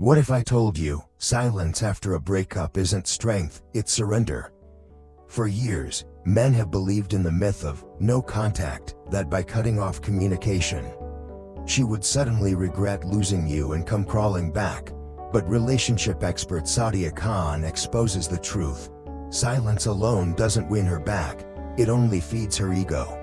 What if I told you, silence after a breakup isn't strength, it's surrender? For years, men have believed in the myth of no contact, that by cutting off communication, she would suddenly regret losing you and come crawling back. But relationship expert Sadia Khan exposes the truth. Silence alone doesn't win her back, it only feeds her ego.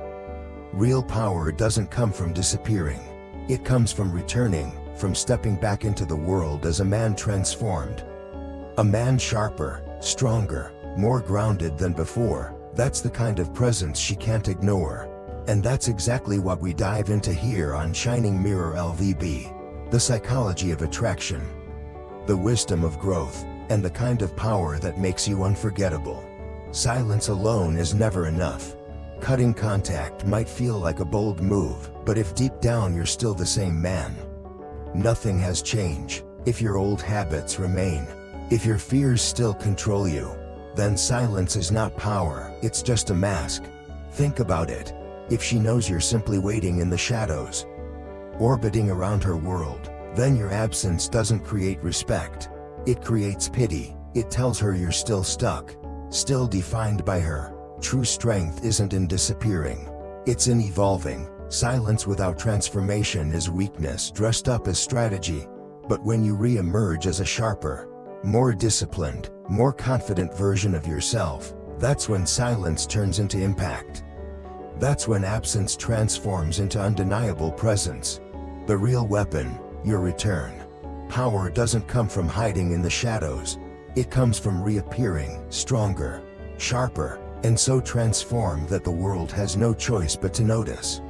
Real power doesn't come from disappearing. It comes from returning, from stepping back into the world as a man transformed. A man sharper, stronger, more grounded than before. That's the kind of presence she can't ignore. And that's exactly what we dive into here on Shining Mirror-LVB. The psychology of attraction, the wisdom of growth, and the kind of power that makes you unforgettable. Silence alone is never enough. Cutting contact might feel like a bold move, but if deep down you're still the same man, nothing has changed. If your old habits remain, if your fears still control you, then silence is not power, it's just a mask. Think about it. If she knows you're simply waiting in the shadows, orbiting around her world, then your absence doesn't create respect. It creates pity. It tells her you're still stuck, still defined by her. True strength isn't in disappearing, it's in evolving. Silence without transformation is weakness dressed up as strategy. But when you re-emerge as a sharper, more disciplined, more confident version of yourself, that's when silence turns into impact. That's when absence transforms into undeniable presence. The real weapon, your return. Power doesn't come from hiding in the shadows. It comes from reappearing, stronger, sharper, and so transformed that the world has no choice but to notice.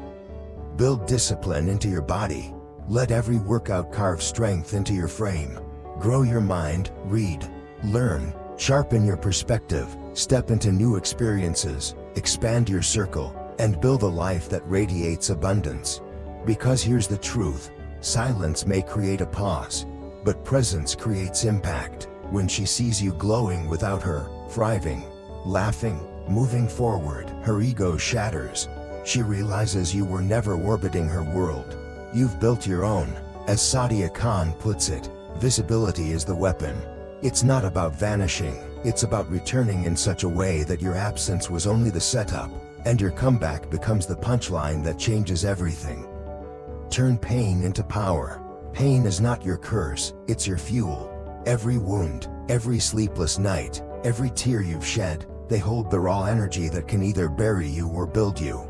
Build discipline into your body. Let every workout carve strength into your frame. Grow your mind, read, learn, sharpen your perspective, step into new experiences, expand your circle, and build a life that radiates abundance. Because here's the truth, silence may create a pause, but presence creates impact. When she sees you glowing without her, thriving, laughing, moving forward, her ego shatters. She realizes you were never orbiting her world. You've built your own. As Sadia Khan puts it, visibility is the weapon. It's not about vanishing, it's about returning in such a way that your absence was only the setup, and your comeback becomes the punchline that changes everything. Turn pain into power. Pain is not your curse, it's your fuel. Every wound, every sleepless night, every tear you've shed, they hold the raw energy that can either bury you or build you.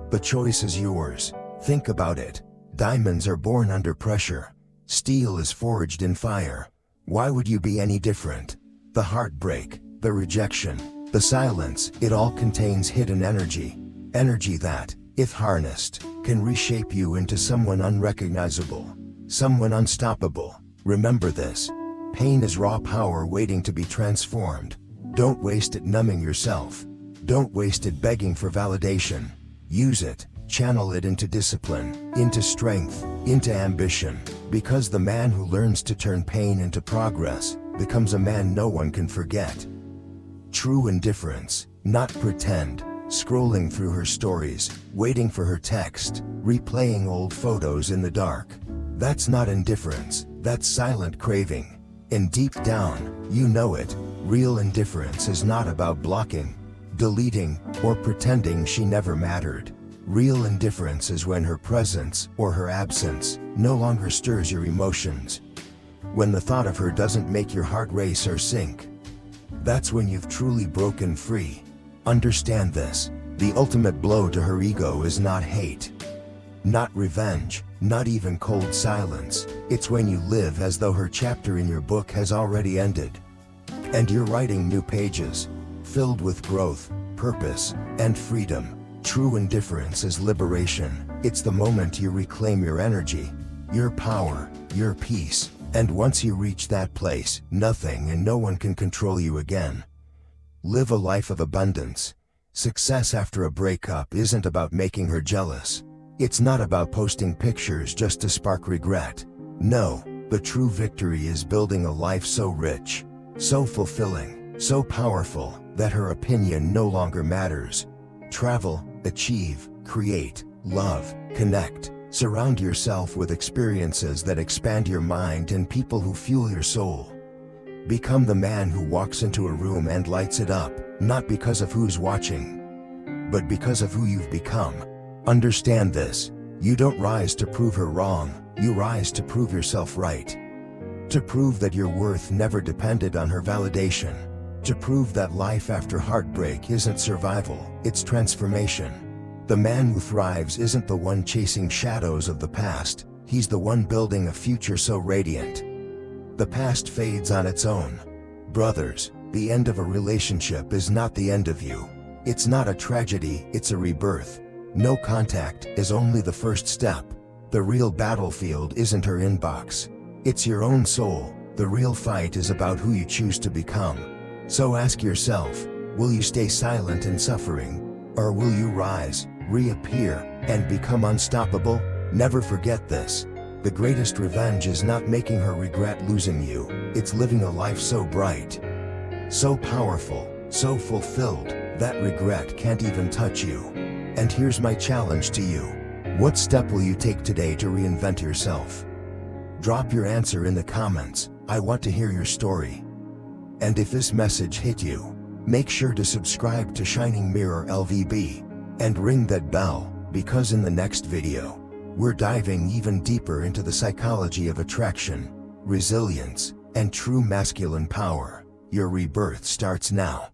The choice is yours. Think about it. Diamonds are born under pressure. Steel is forged in fire. Why would you be any different? The heartbreak, the rejection, the silence, it all contains hidden energy. Energy that, if harnessed, can reshape you into someone unrecognizable, someone unstoppable. Remember this. Pain is raw power waiting to be transformed. Don't waste it numbing yourself. Don't waste it begging for validation. Use it, channel it into discipline, into strength, into ambition. Because the man who learns to turn pain into progress becomes a man no one can forget. True indifference, not pretend. Scrolling through her stories, waiting for her text, replaying old photos in the dark. That's not indifference, that's silent craving. And deep down, you know it. Real indifference is not about blocking, deleting, or pretending she never mattered. Real indifference is when her presence, or her absence, no longer stirs your emotions. When the thought of her doesn't make your heart race or sink. That's when you've truly broken free. Understand this, the ultimate blow to her ego is not hate, not revenge, not even cold silence. It's when you live as though her chapter in your book has already ended. And you're writing new pages, filled with growth, purpose, and freedom. True indifference is liberation. It's the moment you reclaim your energy, your power, your peace. And once you reach that place, nothing and no one can control you again. Live a life of abundance. Success after a breakup isn't about making her jealous. It's not about posting pictures just to spark regret. No, the true victory is building a life so rich, so fulfilling, so powerful, that her opinion no longer matters. Travel, achieve, create, love, connect, Surround yourself with experiences that expand your mind and people who fuel your soul. Become the man who walks into a room and lights it up, not because of who's watching, but because of who you've become. Understand this: you don't rise to prove her wrong, you rise to prove yourself right. To prove that your worth never depended on her validation. To prove that life after heartbreak isn't survival, it's transformation. The man who thrives isn't the one chasing shadows of the past, he's the one building a future so radiant. The past fades on its own. Brothers, the end of a relationship is not the end of you. It's not a tragedy, it's a rebirth. No contact is only the first step. The real battlefield isn't her inbox. It's your own soul. The real fight is about who you choose to become. So ask yourself, will you stay silent in suffering? Or will you rise, reappear, and become unstoppable? Never forget this. The greatest revenge is not making her regret losing you. It's living a life so bright, so powerful, so fulfilled, that regret can't even touch you. And here's my challenge to you. What step will you take today to reinvent yourself? Drop your answer in the comments. I want to hear your story. And if this message hit you, make sure to subscribe to Shining Mirror-LVB and ring that bell, because in the next video, we're diving even deeper into the psychology of attraction, resilience, and true masculine power. Your rebirth starts now.